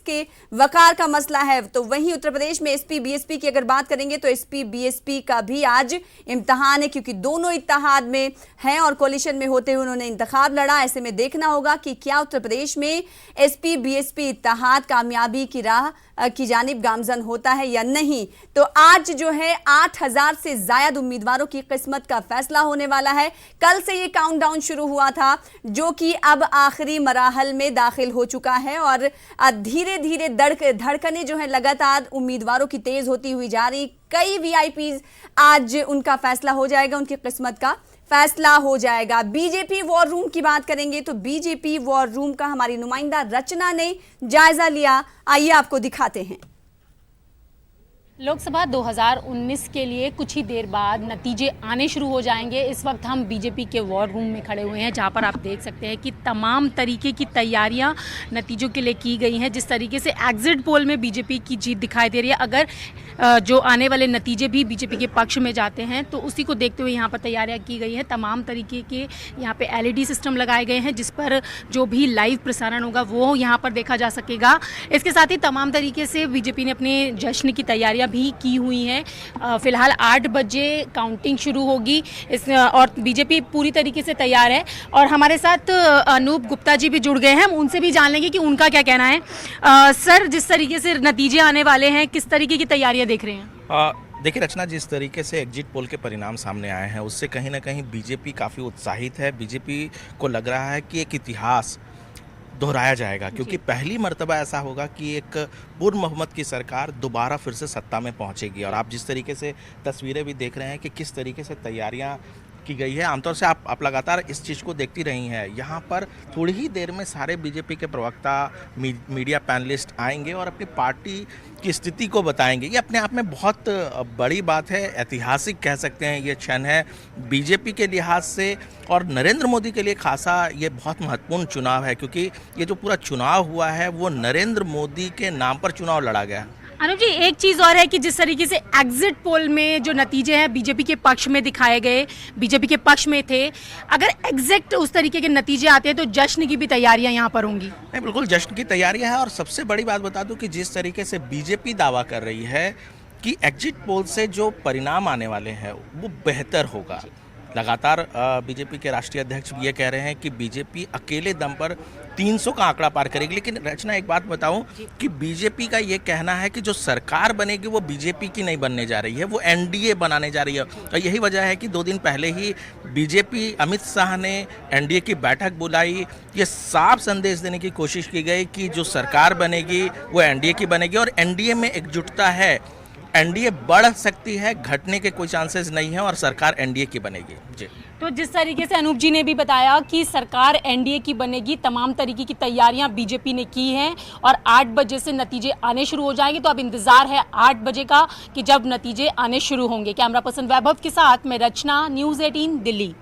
के वकार का मसला है। तो वहीं उत्तर प्रदेश में एसपी बीएसपी की अगर बात करेंगे तो एसपी बीएसपी का भी आज इम्तिहान है, क्योंकि दोनों इत्तेहाद में हैं और कोलिशन में होते हुए उन्होंने इंतखाब लड़ा। ऐसे में देखना होगा कि क्या उत्तर प्रदेश में एसपी बीएसपी इत्तेहाद कामयाबी की राह की जानिब गामजन होता है या नहीं। तो आज जो है 8000 से ज्यादा उम्मीदवारों की किस्मत का फैसला होने वाला है। कल से ये काउंटडाउन शुरू हुआ था, जो कि अब आखिरी मराहल में दाखिल हो चुका है और धीरे धीरे धड़कनें जो है लगातार उम्मीदवारों की तेज होती हुई जा रही। कई वीआईपीज आज उनका फैसला हो जाएगा, उनकी किस्मत का फैसला हो जाएगा। बीजेपी वॉर रूम की बात करेंगे तो बीजेपी वॉर रूम का हमारी नुमाइंदा रचना ने जायजा लिया। आइए आपको दिखाते हैं। लोकसभा 2019 के लिए कुछ ही देर बाद नतीजे आने शुरू हो जाएंगे। इस वक्त हम बीजेपी के वॉर रूम में खड़े हुए हैं, जहां पर आप देख सकते हैं कि तमाम तरीके की तैयारियां नतीजों के लिए की गई हैं। जिस तरीके से एग्जिट पोल में बीजेपी की जीत दिखाई दे रही है, अगर जो आने वाले नतीजे भी बीजेपी के पक्ष में जाते हैं तो उसी को देखते हुए यहाँ पर तैयारियाँ की गई हैं। तमाम तरीके के यहाँ पे एलईडी सिस्टम लगाए गए हैं, जिस पर जो भी लाइव प्रसारण होगा वो यहाँ पर देखा जा सकेगा। इसके साथ ही तमाम तरीके से बीजेपी ने अपने जश्न की तैयारियाँ भी की हुई हैं। फिलहाल 8 बजे काउंटिंग शुरू होगी और बीजेपी पूरी तरीके से तैयार है। और हमारे साथ अनूप गुप्ता जी भी जुड़ गए हैं, हम उनसे भी जान लेंगे कि उनका क्या कहना है। सर, जिस तरीके से नतीजे आने वाले हैं, किस तरीके की तैयारियां देख रहे हैं? देखिए रचना, जिस तरीके से एग्जिट पोल के परिणाम सामने आए हैं उससे कहीं ना कहीं बीजेपी काफ़ी उत्साहित है। बीजेपी को लग रहा है कि एक इतिहास दोहराया जाएगा, क्योंकि पहली मर्तबा ऐसा होगा कि एक पूर्व मोहम्मद की सरकार दोबारा फिर से सत्ता में पहुंचेगी। और आप जिस तरीके से तस्वीरें भी देख रहे हैं कि किस तरीके से तैयारियां की गई है, आमतौर से आप लगातार इस चीज़ को देखती रही हैं। यहाँ पर थोड़ी ही देर में सारे बीजेपी के प्रवक्ता, मीडिया पैनलिस्ट आएंगे और अपनी पार्टी की स्थिति को बताएंगे। ये अपने आप में बहुत बड़ी बात है, ऐतिहासिक कह सकते हैं ये क्षण है बीजेपी के लिहाज से और नरेंद्र मोदी के लिए खासा ये बहुत महत्वपूर्ण चुनाव है, क्योंकि ये जो पूरा चुनाव हुआ है वो नरेंद्र मोदी के नाम पर चुनाव लड़ा गया। अनुप जी, एक चीज़ और है कि जिस तरीके से एग्जिट पोल में जो नतीजे हैं बीजेपी के पक्ष में दिखाए गए, बीजेपी के पक्ष में थे, अगर एग्जैक्ट उस तरीके के नतीजे आते हैं तो जश्न की भी तैयारियां यहाँ पर होंगी। नहीं, बिल्कुल जश्न की तैयारियां हैं। और सबसे बड़ी बात बता दूं कि जिस तरीके से बीजेपी दावा कर रही है कि एग्जिट पोल से जो परिणाम आने वाले हैं वो बेहतर होगा। लगातार बीजेपी के राष्ट्रीय अध्यक्ष ये कह रहे हैं कि बीजेपी अकेले दम पर 300 का आंकड़ा पार करेगी। लेकिन रचना, एक बात बताऊं कि बीजेपी का ये कहना है कि जो सरकार बनेगी वो बीजेपी की नहीं बनने जा रही है, वो एनडीए बनाने जा रही है। और यही वजह है कि 2 दिन पहले ही बीजेपी अमित शाह ने एनडीए की बैठक बुलाई। ये साफ संदेश देने की कोशिश की गई कि जो सरकार बनेगी वो एनडीए की बनेगी और एनडीए में एकजुटता है। एनडीए बढ़ सकती है, घटने के कोई चांसेस नहीं है और सरकार एनडीए की बनेगी। जी, तो जिस तरीके से अनूप जी ने भी बताया कि सरकार एनडीए की बनेगी, तमाम तरीके की तैयारियां बीजेपी ने की हैं और 8 बजे से नतीजे आने शुरू हो जाएंगे। तो अब इंतजार है 8 बजे का कि जब नतीजे आने शुरू होंगे। कैमरा पर्सन वैभव के साथ मैं रचना, न्यूज़ 18 दिल्ली।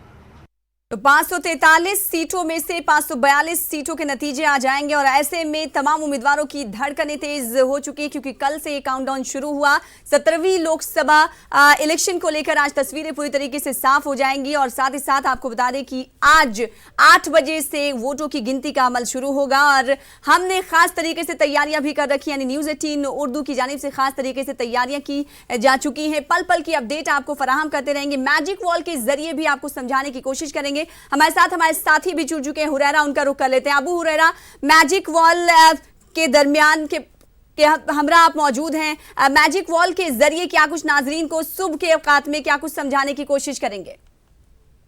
तो 543 सीटों में से 542 सीटों के नतीजे आ जाएंगे और ऐसे में तमाम उम्मीदवारों की धड़कनें तेज हो चुकी है, क्योंकि कल से ये काउंटडाउन शुरू हुआ। 17वीं लोकसभा इलेक्शन को लेकर आज तस्वीरें पूरी तरीके से साफ हो जाएंगी। और साथ ही साथ आपको बता दें कि आज 8 बजे से वोटों की गिनती का अमल शुरू होगा और हमने खास तरीके से तैयारियां भी कर रखी, यानी न्यूज़ 18 उर्दू की जानिब से खास तरीके से तैयारियां की जा चुकी हैं। पल पल की अपडेट आपको फराहम करते रहेंगे। मैजिक वॉल के जरिए भी आपको समझाने की कोशिश करेंगे। हमारे साथ हमारे साथी भी जुड़ चुके हैं, हुरैरा, उनका रुख कर लेते हैं। अबू हुरैरा, मैजिक वॉल के दरमियान के हमरा आप मौजूद हैं। मैजिक वॉल के जरिए क्या कुछ नाजरीन को सुबह के औकात में क्या कुछ समझाने की कोशिश करेंगे?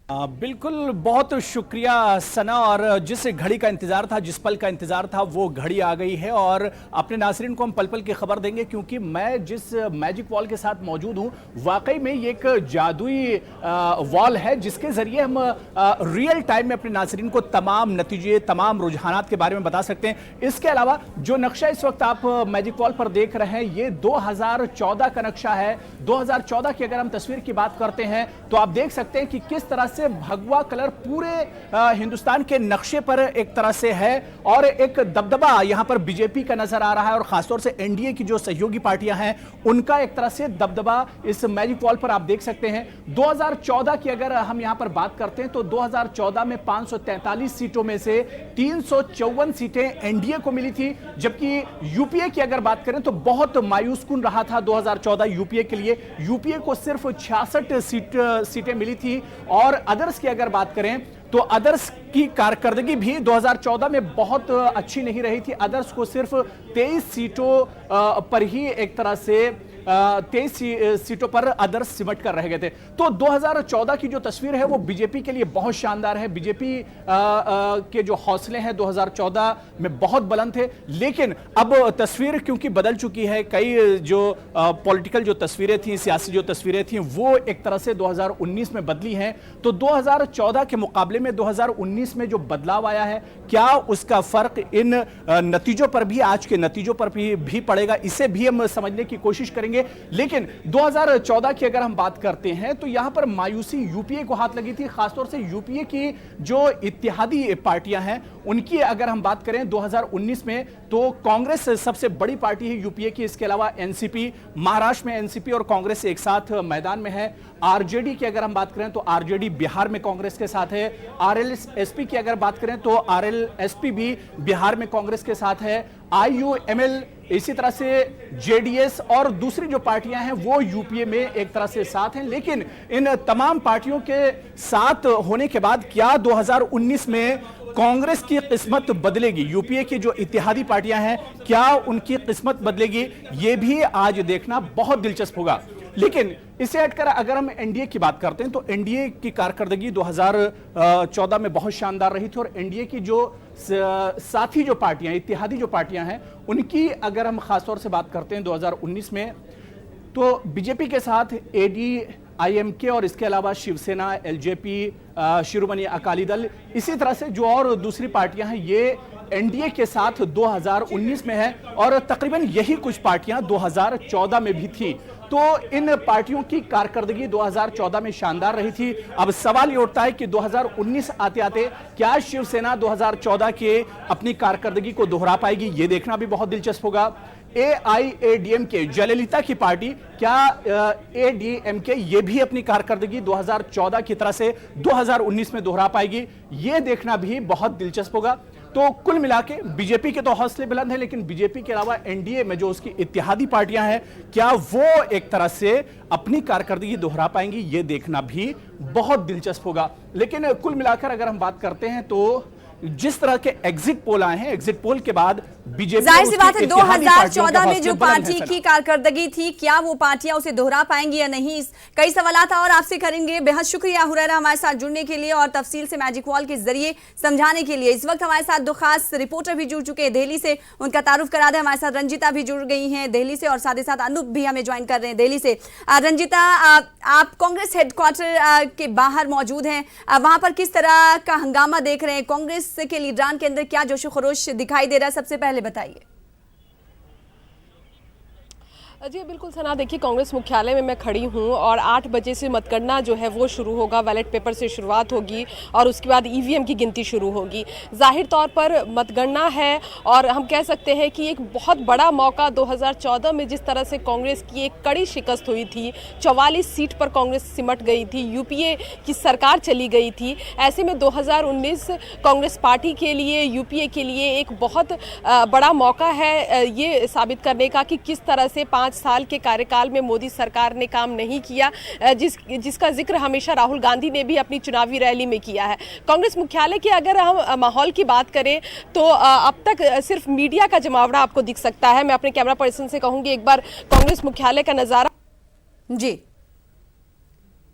बिल्कुल, बहुत शुक्रिया सना। और जिस घड़ी का इंतजार था, जिस पल का इंतजार था, वो घड़ी आ गई है और अपने नाज़रीन को हम पल पल की खबर देंगे, क्योंकि मैं जिस मैजिक वॉल के साथ मौजूद हूँ वाकई में ये एक जादुई वॉल है, जिसके ज़रिए हम रियल टाइम में अपने नाज़रीन को तमाम नतीजे, तमाम रुझानात के बारे में बता सकते हैं। इसके अलावा जो नक्शा इस वक्त आप मैजिक वॉल पर देख रहे हैं, ये 2014 का नक्शा है। 2014 की अगर हम तस्वीर की बात करते हैं तो आप देख सकते हैं कि किस तरह से भगवा कलर पूरे हिंदुस्तान के नक्शे पर एक तरह से है और एक दबदबा यहां पर बीजेपी का नजर आ रहा है और खासतौर से एनडीए की जो सहयोगी पार्टियां हैं उनका एक तरह से दबदबा इस मैजिक वॉल पर आप देख सकते हैं। 2014 की अगर हम यहां पर बात करते हैं तो 2014 में 543 सीटों में से 354 सीटें एनडीए को मिली थी, जबकि यूपीए की अगर बात करें तो बहुत मायूसकुन रहा था 2014 यूपीए के लिए। यूपीए को सिर्फ 66 सीटें मिली थी और अदर्स की अगर बात करें तो अदर्स की कारकर्दगी भी 2014 में बहुत अच्छी नहीं रही थी। अदर्स को सिर्फ 23 सीटों पर ही एक तरह से 23 सीटों पर अदर्स सिमट कर रह गए थे। तो 2014 की जो तस्वीर है वो बीजेपी के लिए बहुत शानदार है। बीजेपी के जो हौसले हैं 2014 में बहुत बुलंद थे, लेकिन अब तस्वीर क्योंकि बदल चुकी है, कई जो पॉलिटिकल जो तस्वीरें थी, सियासी जो तस्वीरें थी वो एक तरह से 2019 में बदली हैं। तो 2014 के मुकाबले में 2019 में जो बदलाव आया है, क्या उसका फर्क इन नतीजों पर भी, आज के नतीजों पर भी पड़ेगा, इसे भी हम समझने की कोशिश करेंगे। लेकिन 2014 की अगर हम बात करते हैं तो यहां पर मायूसी यूपीए को हाथ लगी थी। खासतौर से यूपीए की जो इत्तेहादी पार्टियां हैं उनकी अगर हम बात करें 2019 में तो कांग्रेस सबसे बड़ी पार्टी है यूपीए की। इसके अलावा एनसीपी, महाराष्ट्र में एनसीपी और कांग्रेस एक साथ मैदान में है। आरजेडी की अगर हम बात करें तो आरजेडी बिहार में कांग्रेस के साथ है। आरएलएसपी की अगर बात करें तो आरएलएसपी भी बिहार में कांग्रेस के साथ है। आईयूएमएल, इसी तरह से जेडीएस और दूसरी जो पार्टियां हैं वो यूपीए में एक तरह से साथ हैं। लेकिन इन तमाम पार्टियों के साथ होने के बाद क्या 2019 में कांग्रेस की किस्मत बदलेगी? यूपीए की जो इत्तेहादी पार्टियां हैं क्या उनकी किस्मत बदलेगी? ये भी आज देखना बहुत दिलचस्प होगा। लेकिन इसे हटकर अगर हम एनडीए की बात करते हैं तो एनडीए की कारकर्दगी 2014 में बहुत शानदार रही थी और एनडीए की जो साथी जो पार्टियां, इत्तेहादी जो पार्टियां हैं उनकी अगर हम खासतौर से बात करते हैं 2019 में तो बीजेपी के साथ एडीआईएमके और इसके अलावा शिवसेना, एलजेपी, शिरोमणि अकाली दल, इसी तरह से जो और दूसरी पार्टियां हैं ये एनडीए के साथ 2019 में है और तकरीबन यही कुछ पार्टियां 2014 में भी थी। तो इन पार्टियों की कारकर्दगी 2014 में शानदार रही थी। अब सवाल ये उठता है कि 2019 आते आते क्या शिवसेना 2014 के अपनी कारकर्दगी को दोहरा पाएगी? ये देखना भी बहुत दिलचस्प होगा। एआईएडीएमके, जयललिता की पार्टी, क्या एडीएमके ये भी अपनी कारकर्दगी 2014 की तरह से 2019 में दोहरा पाएगी? ये देखना भी बहुत दिलचस्प होगा। तो कुल मिला के बीजेपी के तो हौसले बुलंद है, लेकिन बीजेपी के अलावा एनडीए में जो उसकी इत्तेहादी पार्टियां हैं क्या वो एक तरह से अपनी कारकर्दगी दोहरा पाएंगी? ये देखना भी बहुत दिलचस्प होगा। लेकिन कुल मिलाकर अगर हम बात करते हैं तो जिस तरह के एग्जिट पोल आए हैं, एग्जिट पोल के बाद बीजेपी, जाहिर सी बात है 2014 में जो पार्टी की कारकर्दगी थी क्या वो पार्टियां उसे दोहरा पाएंगी या नहीं, कई सवालात और आपसे करेंगे। बेहद शुक्रिया हुरैरा हमारे साथ जुड़ने के लिए और तफसील से मैजिक वॉल के जरिए समझाने के लिए। इस वक्त हमारे साथ दो खास रिपोर्टर भी जुड़ चुके हैं दिल्ली से, उनका तारुफ करा दें। हमारे साथ रंजिता भी जुड़ गई हैं दिल्ली से और साथ ही साथ अनूप भी हमें ज्वाइन कर रहे हैं दिल्ली से। रंजिता, आप कांग्रेस हेडक्वार्टर के बाहर मौजूद हैं, वहां पर किस तरह का हंगामा देख रहे हैं? कांग्रेस के लीडरान के अंदर क्या जोशो खरोश दिखाई दे रहा है, सबसे पहले बताइए। जी बिल्कुल सना, देखिए कांग्रेस मुख्यालय में मैं खड़ी हूँ और 8 बजे से मतगणना जो है वो शुरू होगा, बैलेट पेपर से शुरुआत होगी और उसके बाद ईवीएम की गिनती शुरू होगी। जाहिर तौर पर मतगणना है और हम कह सकते हैं कि एक बहुत बड़ा मौका 2014 में जिस तरह से कांग्रेस की एक कड़ी शिकस्त हुई थी, 44 सीट पर कांग्रेस सिमट गई थी, यूपीए की सरकार चली गई थी। ऐसे में 2019 कांग्रेस पार्टी के लिए, यूपीए के लिए एक बहुत बड़ा मौका है ये साबित करने का कि किस तरह से 5 साल के कार्यकाल में मोदी सरकार ने काम नहीं किया, जिसका जिक्र हमेशा राहुल गांधी ने भी अपनी चुनावी रैली में किया है। कांग्रेस मुख्यालय के अगर हम माहौल की बात करें तो अब तक सिर्फ मीडिया का जमावड़ा आपको दिख सकता है। मैं अपने कैमरा पर्सन से कहूंगी एक बार कांग्रेस मुख्यालय का नजारा। जी,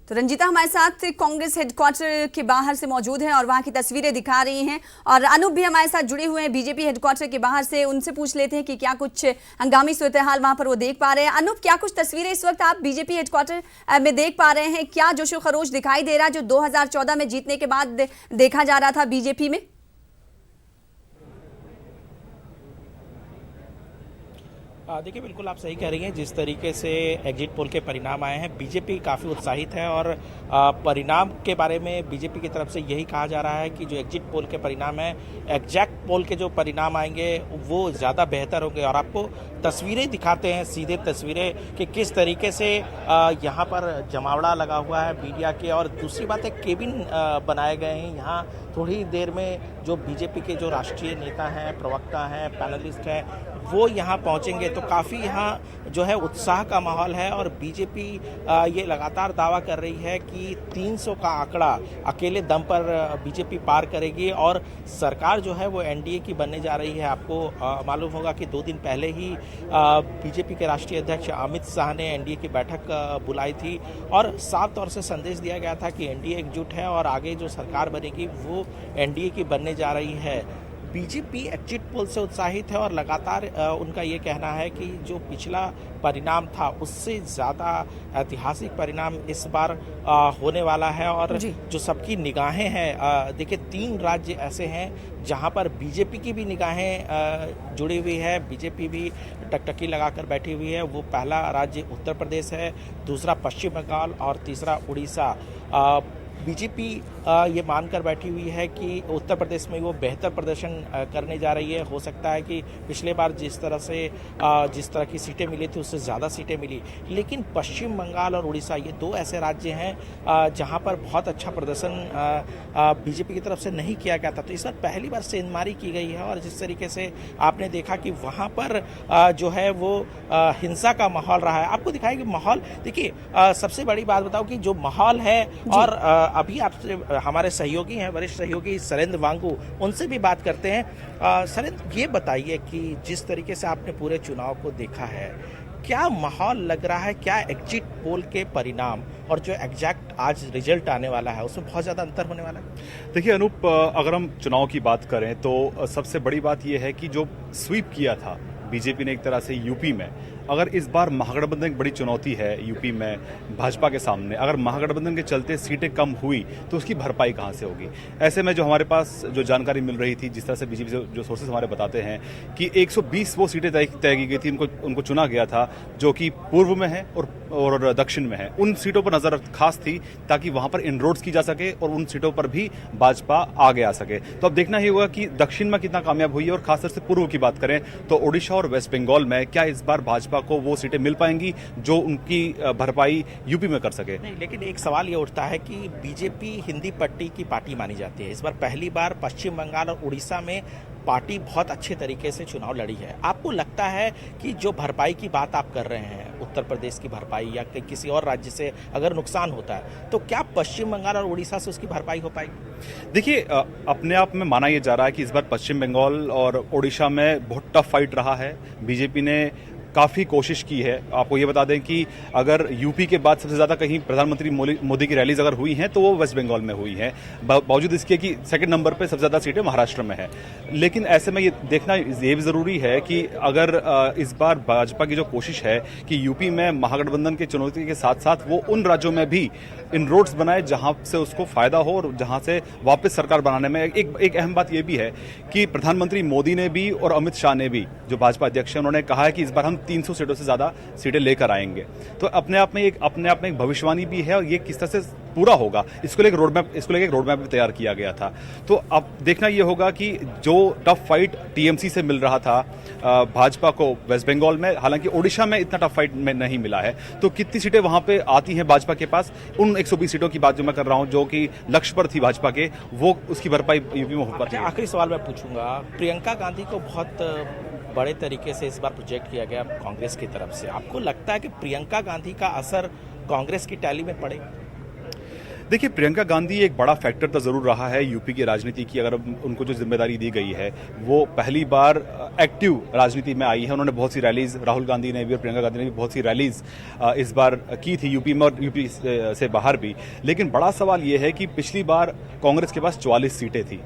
तो रंजिता हमारे साथ कांग्रेस हेडक्वार्टर के बाहर से मौजूद हैं और वहां की तस्वीरें दिखा रही हैं और अनूप भी हमारे साथ जुड़े हुए हैं बीजेपी हेडक्वार्टर के बाहर से। उनसे पूछ लेते हैं कि क्या कुछ हंगामी सूरत हाल वहां पर वो देख पा रहे हैं। अनूप, क्या कुछ तस्वीरें इस वक्त आप बीजेपी हेडक्वार्टर में देख पा रहे हैं? क्या जोशो खरोश दिखाई दे रहा है जो 2014 में जीतने के बाद देखा जा रहा था बीजेपी में? देखिए, बिल्कुल आप सही कह रही हैं। जिस तरीके से एग्जिट पोल के परिणाम आए हैं, बीजेपी काफ़ी उत्साहित है और परिणाम के बारे में बीजेपी की तरफ से यही कहा जा रहा है कि जो एग्जिट पोल के परिणाम हैं, एग्जैक्ट पोल के जो परिणाम आएंगे वो ज़्यादा बेहतर होंगे। और आपको तस्वीरें दिखाते हैं, सीधे तस्वीरें कि किस तरीके से यहाँ पर जमावड़ा लगा हुआ है मीडिया के। और दूसरी बात है, केबिन बनाए गए हैं यहाँ। थोड़ी देर में जो बीजेपी के जो राष्ट्रीय नेता हैं, प्रवक्ता हैं, पैनलिस्ट हैं, वो यहाँ पहुँचेंगे। तो काफ़ी यहाँ जो है उत्साह का माहौल है। और बीजेपी ये लगातार दावा कर रही है कि 300 का आंकड़ा अकेले दम पर बीजेपी पार करेगी और सरकार जो है वो एनडीए की बनने जा रही है। आपको मालूम होगा कि 2 दिन पहले ही बीजेपी के राष्ट्रीय अध्यक्ष अमित शाह ने एनडीए की बैठक बुलाई थी और साफ तौर से संदेश दिया गया था कि एनडीए एकजुट है और आगे जो सरकार बनेगी वो एनडीए की बनने जा रही है। बीजेपी एग्जिट पोल से उत्साहित है और लगातार उनका ये कहना है कि जो पिछला परिणाम था उससे ज़्यादा ऐतिहासिक परिणाम इस बार होने वाला है। और जो सबकी निगाहें हैं, देखिए 3 राज्य ऐसे हैं जहां पर बीजेपी की भी निगाहें जुड़ी हुई है, बीजेपी भी टकटकी लगाकर बैठी हुई है। वो पहला राज्य उत्तर प्रदेश है, दूसरा पश्चिम बंगाल और तीसरा उड़ीसा। बीजेपी ये मानकर बैठी हुई है कि उत्तर प्रदेश में वो बेहतर प्रदर्शन करने जा रही है। हो सकता है कि पिछले बार जिस तरह की सीटें मिली थी उससे ज़्यादा सीटें मिली, लेकिन पश्चिम बंगाल और उड़ीसा ये 2 ऐसे राज्य हैं जहां पर बहुत अच्छा प्रदर्शन बीजेपी की तरफ से नहीं किया गया था। तो इस बार पहली बार सेंधमारी की गई है और जिस तरीके से आपने देखा कि वहाँ पर जो है वो हिंसा का माहौल रहा है। आपको दिखाया कि माहौल, देखिए सबसे बड़ी बात बताओ कि जो माहौल है, और अभी आपसे हमारे सहयोगी हैं, वरिष्ठ सहयोगी सरेंद्र वांगू, उनसे भी बात करते हैं। सरेंद्र, ये बताइए कि जिस तरीके से आपने पूरे चुनाव को देखा है, क्या माहौल लग रहा है? क्या एग्जिट पोल के परिणाम और जो एग्जैक्ट आज रिजल्ट आने वाला है उसमें बहुत ज़्यादा अंतर होने वाला है? देखिए अनूप, अगर हम चुनाव की बात करें तो सबसे बड़ी बात यह है कि जो स्वीप किया था बीजेपी ने एक तरह से यूपी में, अगर इस बार महागठबंधन एक बड़ी चुनौती है यूपी में भाजपा के सामने। अगर महागठबंधन के चलते सीटें कम हुई तो उसकी भरपाई कहां से होगी? ऐसे में जो हमारे पास जो जानकारी मिल रही थी, जिस तरह से बीजेपी से जो सोर्सेज हमारे बताते हैं कि 120 वो सीटें तय की गई थी, उनको चुना गया था जो कि पूर्व में है और दक्षिण में है। उन सीटों पर नजर खास थी ताकि वहां पर इनरोड्स की जा सके और उन सीटों पर भी भाजपा आगे आ सके। तो अब देखना ही होगा कि दक्षिण में कितना कामयाब हुई है। और खासतौर से पूर्व की बात करें तो ओडिशा और वेस्ट बंगाल में क्या इस बार भाजपा को वो सीटें मिल पाएंगी जो उनकी भरपाई यूपी में कर सके? नहीं, लेकिन एक सवाल ये उठता है कि बीजेपी हिंदी पट्टी की पार्टी मानी जाती है। इस बार पहली बार पश्चिम बंगाल और उड़ीसा में पार्टी बहुत अच्छे तरीके से चुनाव लड़ी है। आपको लगता है कि जो भरपाई की बात आप कर रहे हैं, उत्तर प्रदेश की भरपाई या किसी और राज्य से अगर नुकसान होता है तो क्या पश्चिम बंगाल और उड़ीसा से उसकी भरपाई हो पाएगी? देखिए, अपने आप में माना यह जा रहा है कि इस बार पश्चिम बंगाल और उड़ीसा में बहुत टफ फाइट रहा है। बीजेपी ने काफ़ी कोशिश की है। आपको ये बता दें कि अगर यूपी के बाद सबसे ज़्यादा कहीं प्रधानमंत्री मोदी की रैलीज अगर हुई हैं तो वो वेस्ट बंगाल में हुई हैं, बावजूद इसके कि सेकंड नंबर पे सबसे ज़्यादा सीटें महाराष्ट्र में हैं। लेकिन ऐसे में ये देखना ये भी ज़रूरी है कि अगर इस बार भाजपा की जो कोशिश है कि यूपी में महागठबंधन की चुनौती के साथ साथ वो उन राज्यों में भी इनरोड्स बनाए जहां से उसको फायदा हो और जहां से वापस सरकार बनाने में एक अहम बात यह भी है कि प्रधानमंत्री मोदी ने भी और अमित शाह ने भी, जो भाजपा अध्यक्ष हैं, उन्होंने कहा है कि इस बार हम 300 सीटों से ज्यादा सीटें लेकर आएंगे। तो अपने आप में एक भविष्यवाणी भी है और ये किस तरह से पूरा होगा इसको लेकर एक रोडमैप भी तैयार किया गया था। तो अब देखना यह होगा कि जो टफ फाइट टीएमसी से मिल रहा था भाजपा को वेस्ट बंगाल में, हालांकि ओडिशा में इतना टफ फाइट में नहीं मिला है, तो कितनी सीटें वहां पे आती हैं भाजपा के पास, उन 120 सीटों की बात जो मैं कर रहा हूं जो कि लक्ष्य पर थी भाजपा के, वो उसकी भरपाई यूपी में हो पाती है। आखिरी सवाल मैं पूछूंगा, प्रियंका गांधी को बहुत बड़े तरीके से इस बार प्रोजेक्ट किया गया कांग्रेस की तरफ से। आपको लगता है कि प्रियंका गांधी का असर कांग्रेस की टैली में पड़ेगा? देखिए, प्रियंका गांधी एक बड़ा फैक्टर तो जरूर रहा है यूपी की राजनीति की। अगर उनको जो जिम्मेदारी दी गई है, वो पहली बार एक्टिव राजनीति में आई है। उन्होंने बहुत सी रैलीज, राहुल गांधी ने भी और प्रियंका गांधी ने भी बहुत सी रैलीज इस बार की थी यूपी में और यूपी से बाहर भी। लेकिन बड़ा सवाल यह है कि पिछली बार कांग्रेस के पास 44 सीटें थी,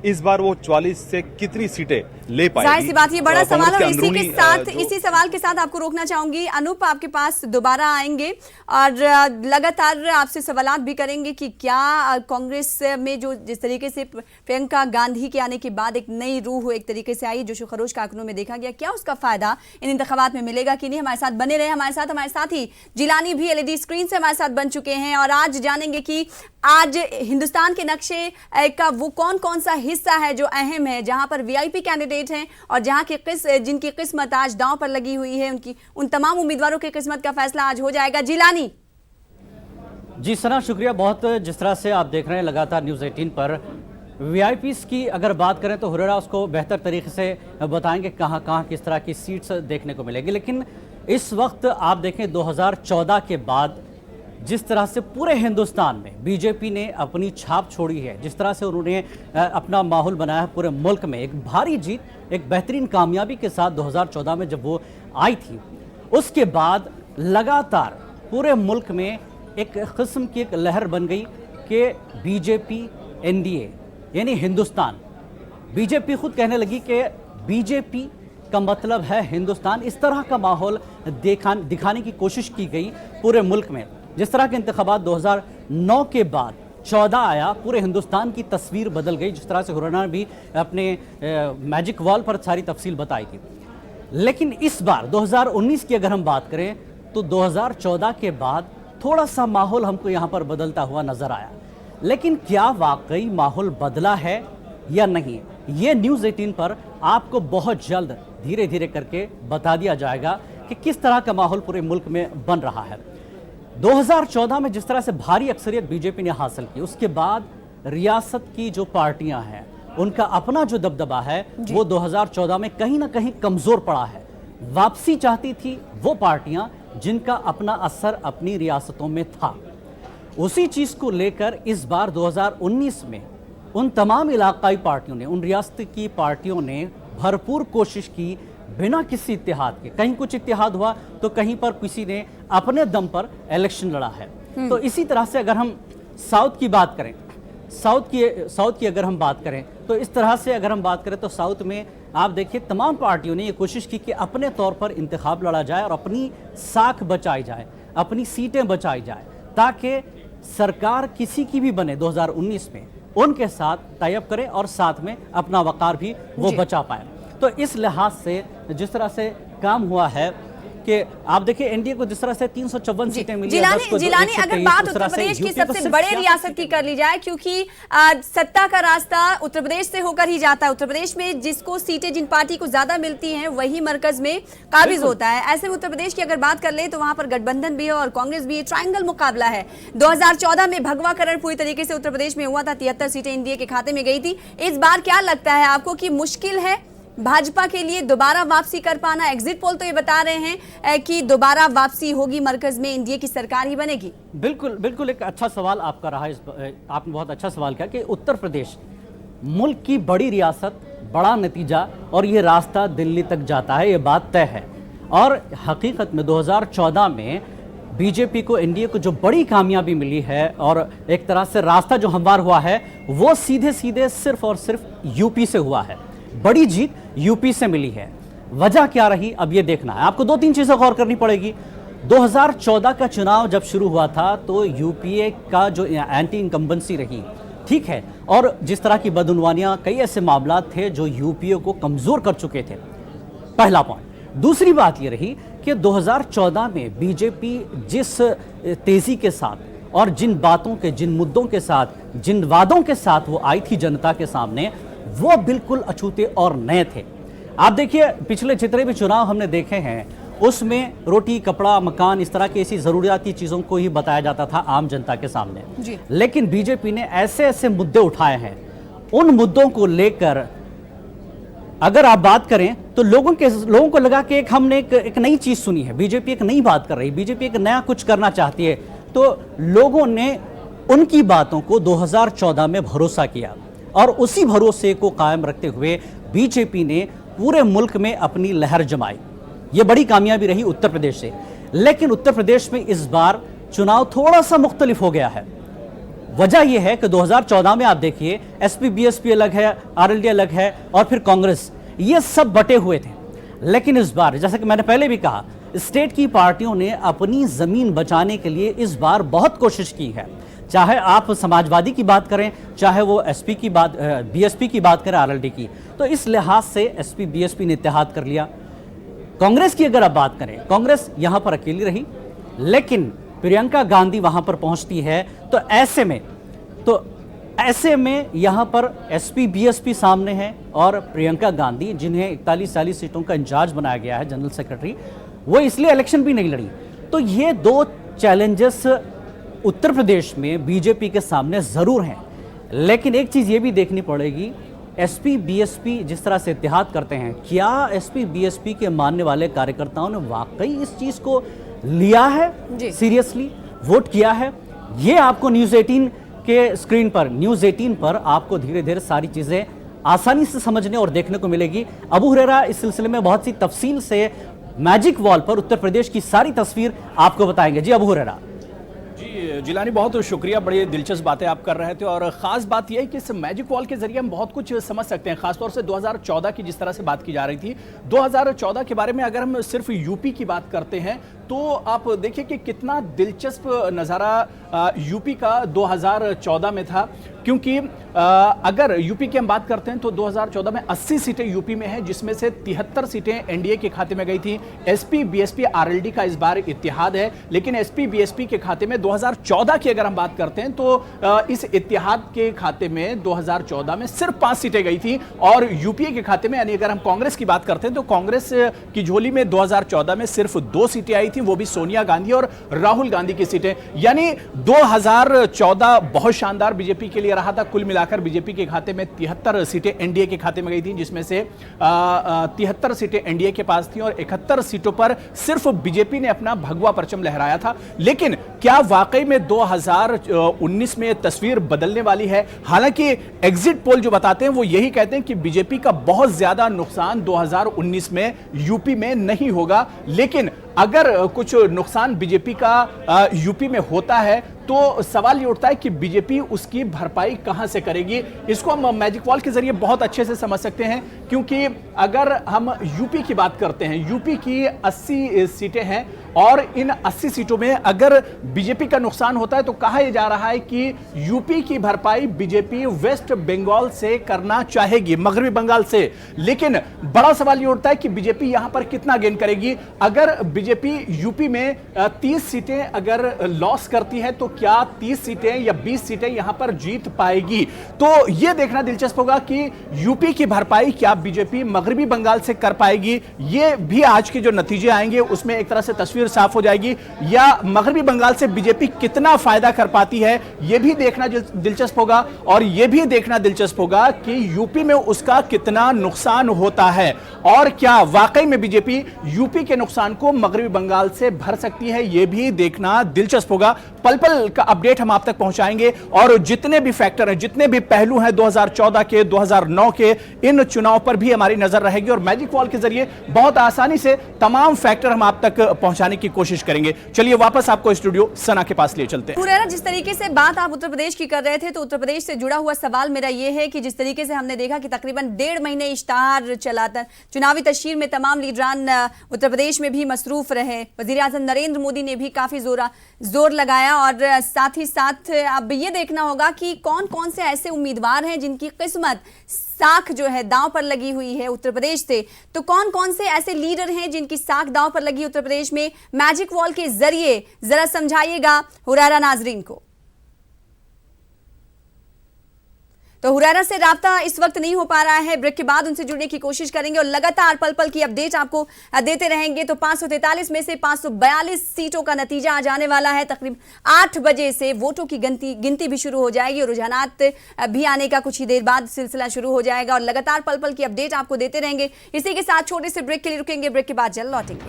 इस बार वो 44 से कितनी सीटें ले पाएगी? जाहिर सी बात, ये बड़ा सवाल है। और इसी के साथ, जो इसी सवाल के साथ आपको रोकना चाहूंगी। अनूप, आपके पास दोबारा आएंगे और लगातार आपसे सवालात भी करेंगे कि क्या कांग्रेस में जो जिस तरीके से प्रियंका गांधी के आने के बाद एक नई रूह एक तरीके से आई, जोशो खरोश का आंकड़ों में देखा गया, क्या उसका फायदा इन इंतखाबात में मिलेगा कि नहीं? हमारे साथ बने रहे। हमारे साथ ही जिलानी भी एलईडी स्क्रीन से हमारे साथ बन चुके हैं और आज जानेंगे कि आज हिंदुस्तान के नक्शे का वो कौन कौन सा हिस्सा है जो अहम है, जहां पर वीआईपी कैंडिडेट हैं और जहां की जिनकी किस्मत आज दांव पर लगी हुई है, उन तमाम उम्मीदवारों की किस्मत का फैसला आज हो जाएगा। जिलानी जी सना, शुक्रिया बहुत। जिस तरह से आप देख रहे हैं लगातार न्यूज़ 18 पर वीआईपीज़ की अगर बात करें तो हुरेरा उसको बेहतर तरीके से बताएंगे कहाँ कहाँ किस तरह की सीट्स देखने को मिलेगी। लेकिन इस वक्त आप देखें 2014 के बाद जिस तरह से पूरे हिंदुस्तान में बीजेपी ने अपनी छाप छोड़ी है, जिस तरह से उन्होंने अपना माहौल बनाया है पूरे मुल्क में, एक भारी जीत, एक बेहतरीन कामयाबी के साथ 2014 में जब वो आई थी, उसके बाद लगातार पूरे मुल्क में एक किस्म की एक लहर बन गई कि बीजेपी एनडीए यानी हिंदुस्तान, बीजेपी खुद कहने लगी कि बीजेपी का मतलब है हिंदुस्तान। इस तरह का माहौल दिखाने की कोशिश की गई पूरे मुल्क में। जिस तरह के इंतखाबात 2009 के बाद 14 आया, पूरे हिंदुस्तान की तस्वीर बदल गई। जिस तरह से हुर्राना ने भी अपने मैजिक वॉल पर सारी तफसील बताई थी। लेकिन इस बार 2019 की अगर हम बात करें तो 2014 के बाद थोड़ा सा माहौल हमको यहाँ पर बदलता हुआ नजर आया। लेकिन क्या वाकई माहौल बदला है या नहीं, ये न्यूज़ 18 पर आपको बहुत जल्द धीरे धीरे करके बता दिया जाएगा कि किस तरह का माहौल पूरे मुल्क में बन रहा है। 2014 में जिस तरह से भारी अक्सरियत बीजेपी ने हासिल की, उसके बाद रियासत की जो पार्टियां हैं उनका अपना जो दबदबा है वो 2014 में कहीं ना कहीं कमजोर पड़ा है। वापसी चाहती थी वो पार्टियां जिनका अपना असर अपनी रियासतों में था। उसी चीज को लेकर इस बार 2019 में उन तमाम इलाकाई पार्टियों ने, उन रियासत की पार्टियों ने भरपूर कोशिश की बिना किसी इत्तेहाद के। कहीं कुछ इत्तेहाद हुआ तो कहीं पर किसी ने अपने दम पर इलेक्शन लड़ा है। तो इसी तरह से अगर हम साउथ की बात करें, साउथ की अगर हम बात करें तो इस तरह से अगर हम बात करें तो साउथ में आप देखिए तमाम पार्टियों ने ये कोशिश की कि अपने तौर पर इंतखाब लड़ा जाए और अपनी साख बचाई जाए, अपनी सीटें बचाई जाए, ताकि सरकार किसी की भी बने 2019 में उनके साथ टाई अप करें और साथ में अपना वकार भी वो बचा पाए। तो इस लिहाज से जिस तरह से काम हुआ है कि आप देखिए एनडीए को जिस तरह से 354 सीटें मिली। जिलानी अगर बात उत्तर प्रदेश की सबसे बड़े रियासत की कर ली जाए, क्योंकि सत्ता का रास्ता उत्तर प्रदेश से होकर ही जाता है। उत्तर प्रदेश में जिसको सीटें, जिन पार्टी को ज्यादा मिलती हैं वही मरकज में काबिज होता है। ऐसे में उत्तर प्रदेश की अगर बात कर ले तो वहां पर गठबंधन भी है और कांग्रेस भी है, ट्रायंगल मुकाबला है। 2014 में भगवाकरण पूरी तरीके से उत्तर प्रदेश में हुआ था, 73 सीटें एनडीए के खाते में गई थी। इस बार क्या लगता है आपको कि मुश्किल है भाजपा के लिए दोबारा वापसी कर पाना? एग्जिट पोल तो ये बता रहे हैं कि दोबारा वापसी होगी, मरकज में एनडीए की सरकार ही बनेगी। बिल्कुल एक अच्छा सवाल आपका रहा। आपने बहुत अच्छा सवाल किया कि उत्तर प्रदेश मुल्क की बड़ी रियासत, बड़ा नतीजा और ये रास्ता दिल्ली तक जाता है, ये बात तय है। और हकीकत में 2014 में बीजेपी को, एनडीए को जो बड़ी कामयाबी मिली है और एक तरह से रास्ता जो हमवार हुआ है वो सीधे सीधे सिर्फ और सिर्फ यूपी से हुआ है। बड़ी जीत यूपी से मिली है। वजह क्या रही अब ये देखना है। आपको 2-3 चीजें गौर करनी पड़ेगी। 2014 का चुनाव जब शुरू हुआ था तो यूपीए का जो एंटी इनकम्बेंसी रही, ठीक है, और जिस तरह की बदउनवानियां, कई ऐसे मामला थे जो यूपीए को कमजोर कर चुके थे, पहला पॉइंट। दूसरी बात ये रही कि 2014 में बीजेपी जिस तेजी के साथ और जिन बातों के, जिन मुद्दों के साथ, जिन वादों के साथ वो आई थी जनता के सामने, वो बिल्कुल अछूते और नए थे। आप देखिए पिछले जितने भी चुनाव हमने देखे हैं उसमें रोटी, कपड़ा, मकान, इस तरह की ऐसी जरूरियाती चीजों को ही बताया जाता था आम जनता के सामने। लेकिन बीजेपी ने ऐसे ऐसे मुद्दे उठाए हैं, उन मुद्दों को लेकर अगर आप बात करें तो लोगों को लगा कि हमने एक नई चीज सुनी है, बीजेपी एक नई बात कर रही, बीजेपी एक नया कुछ करना चाहती है। तो लोगों ने उनकी बातों को 2014 में भरोसा किया और उसी भरोसे को कायम रखते हुए बीजेपी ने पूरे मुल्क में अपनी लहर जमाई। ये बड़ी कामयाबी रही उत्तर प्रदेश से। लेकिन उत्तर प्रदेश में इस बार चुनाव थोड़ा सा मुख्तलिफ हो गया है। वजह यह है कि 2014 में आप देखिए एसपी बीएसपी अलग है, आरएलडी अलग है और फिर कांग्रेस, ये सब बटे हुए थे। लेकिन इस बार जैसा कि मैंने पहले भी कहा, स्टेट की पार्टियों ने अपनी जमीन बचाने के लिए इस बार बहुत कोशिश की है। चाहे आप समाजवादी की बात करें, चाहे वो एसपी की बात, बीएसपी की बात करें, आरएलडी की, तो इस लिहाज से एसपी बीएसपी ने इत्तेहाद कर लिया। कांग्रेस की अगर आप बात करें, कांग्रेस यहां पर अकेली रही, लेकिन प्रियंका गांधी वहां पर पहुंचती है, तो ऐसे में यहां पर एसपी बीएसपी सामने है और प्रियंका गांधी, जिन्हें 41-40 सीटों का इंचार्ज बनाया गया है, जनरल सेक्रेटरी, वो इसलिए इलेक्शन भी नहीं लड़ी। तो ये दो चैलेंजेस उत्तर प्रदेश में बीजेपी के सामने जरूर हैं। लेकिन एक चीज ये भी देखनी पड़ेगी, एसपी बीएसपी जिस तरह से इत्तेहाद करते हैं, क्या एसपी बीएसपी के मानने वाले कार्यकर्ताओं ने वाकई इस चीज को लिया है, सीरियसली वोट किया है? ये आपको न्यूज़ 18 के स्क्रीन पर, न्यूज़ 18 पर आपको धीरे धीरे सारी चीजें आसानी से समझने और देखने को मिलेगी। अबू हुरैरा इस सिलसिले में बहुत सी तफसील से मैजिक वॉल पर उत्तर प्रदेश की सारी तस्वीर आपको बताएंगे। जी अबू हुरैरा। जी जिलानी, बहुत शुक्रिया, बड़ी दिलचस्प बातें आप कर रहे थे और ख़ास बात यह है कि इस मैजिक वॉल के जरिए हम बहुत कुछ समझ सकते हैं। खासतौर से 2014 की जिस तरह से बात की जा रही थी, 2014 के बारे में अगर हम सिर्फ यूपी की बात करते हैं तो आप देखिए कि कितना दिलचस्प नज़ारा यूपी का 2014 में था। क्योंकि अगर यूपी की हम बात करते हैं तो 2014 में 80 सीटें यूपी में हैं, जिसमें से 73 सीटें एनडीए के खाते में गई थी। एसपी बीएसपी आरएलडी का इस बार इत्तेहाद है, लेकिन एसपी बीएसपी के खाते में 2014 की अगर हम बात करते हैं तो इस इत्तेहाद के खाते में 2014 में सिर्फ 5 सीटें गई थी। और यूपीए के खाते में, यानी अगर हम कांग्रेस की बात करते हैं तो कांग्रेस की झोली में 2014 में सिर्फ 2 सीटें आई थी, वो भी सोनिया गांधी और राहुल गांधी की सीटें। यानी 2014 बहुत शानदार बीजेपी के लिए रहा था। कुल मिलाकर बीजेपी के खाते में 73 सीटें एनडीए के खाते में गई थी, जिसमें से 73 सीटें एनडीए के पास थी और 71 सीटों पर सिर्फ बीजेपी ने अपना भगवा परचम लहराया था। लेकिन क्या वाकई में 2019 में तस्वीर बदलने वाली है? हालांकि एग्जिट पोल जो बताते हैं वो यही कहते हैं कि बीजेपी का बहुत ज्यादा नुकसान 2019 में यूपी में नहीं होगा। लेकिन अगर कुछ नुकसान बीजेपी का यूपी में होता है तो सवाल ये उठता है कि बीजेपी उसकी भरपाई कहां से करेगी। इसको हम मैजिक वॉल के जरिए बहुत अच्छे से समझ सकते हैं, क्योंकि अगर हम यूपी की बात करते हैं, यूपी की 80 सीटें हैं और इन 80 सीटों में अगर बीजेपी का नुकसान होता है तो कहा यह जा रहा है कि यूपी की भरपाई बीजेपी वेस्ट बंगाल से करना चाहेगी, मगरबी बंगाल से। लेकिन बड़ा सवाल यह उठता है कि बीजेपी यहां पर कितना गेन करेगी। अगर बीजेपी यूपी में 30 सीटें अगर लॉस करती है तो क्या 30 सीटें या 20 सीटें यहां पर जीत पाएगी? तो यह देखना दिलचस्प होगा कि यूपी की भरपाई क्या बीजेपी मगरबी बंगाल से कर पाएगी। यह भी आज के जो नतीजे आएंगे उसमें एक तरह से तस्वीर साफ हो जाएगी, या मगरबी बंगाल से बीजेपी कितना फायदा कर पाती है यह भी देखना दिलचस्प होगा। और यह भी देखना दिलचस्प होगा कि यूपी में उसका कितना नुकसान होता है और क्या वाकई में बीजेपी यूपी के नुकसान को मगरबी बंगाल से भर सकती है, यह भी देखना दिलचस्प होगा। पल पल का अपडेट हम आप तक पहुंचाएंगे और जितने भी फैक्टर हैं, जितने भी पहलू हैं 2014 के, 2009 के, इन चुनाव पर भी हमारी नजर रहेगी और मैजिक वॉल के जरिए बहुत आसानी से तमाम फैक्टर हम आप तक पहुंचाने की कोशिश करेंगे। चलिए वापस आपको स्टूडियो सना के पास ले चलते हैं। हुरैरा, जिस तरीके से बात आप उत्तर प्रदेश की कर रहे थे, तो उत्तर प्रदेश से जुड़ा हुआ सवाल मेरा यह है कि जिस तरीके से हमने देखा कि तकरीबन 1.5 महीने इश्तार चला था, चुनावी तशहीर में तमाम लीडरान उत्तर प्रदेश में भी मसरूफ रहे, वजीर आज़म नरेंद्र मोदी ने भी काफी जोर लगाया और साथ ही साथ अब ये देखना होगा कि कौन कौन से ऐसे उम्मीदवार हैं जिनकी किस्मत साख जो है दांव पर लगी हुई है उत्तर प्रदेश से। तो कौन कौन से ऐसे लीडर हैं जिनकी साख दांव पर लगी उत्तर प्रदेश में, मैजिक वॉल के जरिए जरा समझाइएगा हुरैरा नाजरीन को। तो हुरैरा से राब्ता इस वक्त नहीं हो पा रहा है, ब्रेक के बाद उनसे जुड़ने की कोशिश करेंगे और लगातार पल पल की अपडेट आपको देते रहेंगे। तो 543 में से 542 सीटों का नतीजा आ जाने वाला है। तकरीबन 8 बजे से वोटों की गिनती भी शुरू हो जाएगी और रुझानात भी आने का कुछ ही देर बाद सिलसिला शुरू हो जाएगा और लगातार पल पल की अपडेट आपको देते रहेंगे। इसी के साथ छोटे से ब्रेक के लिए रुकेंगे, ब्रेक के बाद जल्द लौटेंगे।